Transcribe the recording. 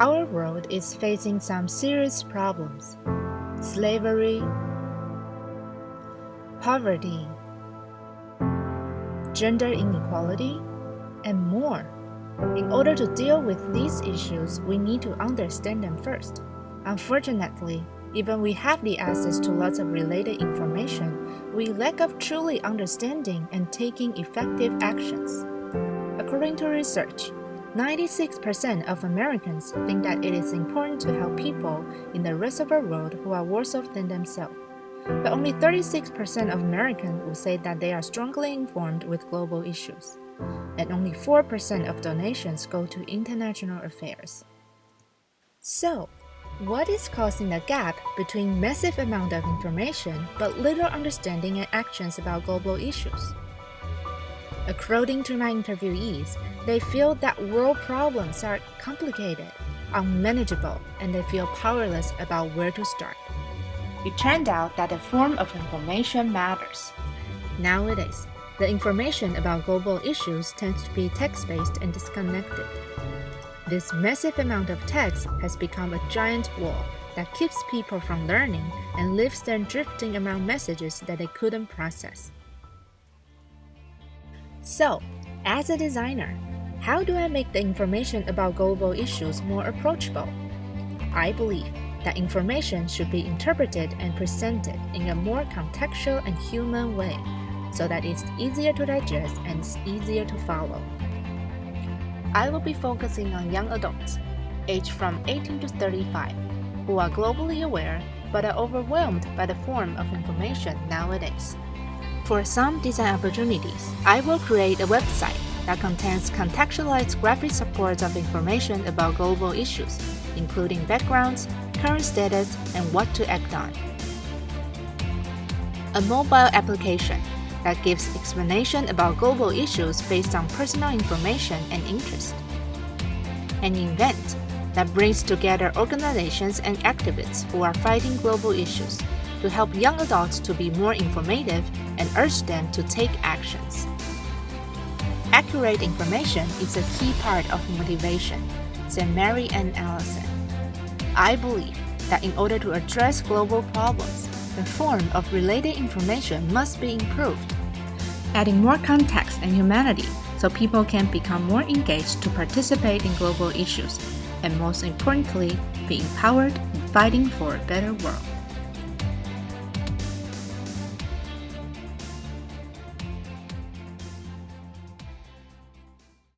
Our world is facing some serious problems: slavery, poverty, gender inequality, and more. In order to deal with these issues, we need to understand them first. Unfortunately, even we have the access to lots of related information, we lack of truly understanding and taking effective actions. According to research, 96% of Americans think that it is important to help people in the rest of the world who are worse off than themselves. But only 36% of Americans will say that they are strongly informed with global issues, and only 4% of donations go to international affairs. So, what is causing the gap between massive amount of information but little understanding and actions about global issues? According to my interviewees, they feel that world problems are complicated, unmanageable, and they feel powerless about where to start. It turned out that the form of information matters. Nowadays, the information about global issues tends to be text-based and disconnected. This massive amount of text has become a giant wall that keeps people from learning and leaves them drifting around messages that they couldn't process. So, as a designer, how do I make the information about global issues more approachable? I believe that information should be interpreted and presented in a more contextual and human way, so that it's easier to digest and it's easier to follow. I will be focusing on young adults, aged from 18 to 35, who are globally aware but are overwhelmed by the form of information nowadays. For some design opportunities, I will create a website that contains contextualized graphic supports of information about global issues, including backgrounds, current status, and what to act on. A mobile application that gives explanation about global issues based on personal information and interest. An event that brings together organizations and activists who are fighting global issues to help young adults to be more informative and urge them to take actions. Accurate information is a key part of motivation, said Mary Ann Allison. I believe that in order to address global problems, the form of related information must be improved, adding more context and humanity so people can become more engaged to participate in global issues, and most importantly, be empowered in fighting for a better world.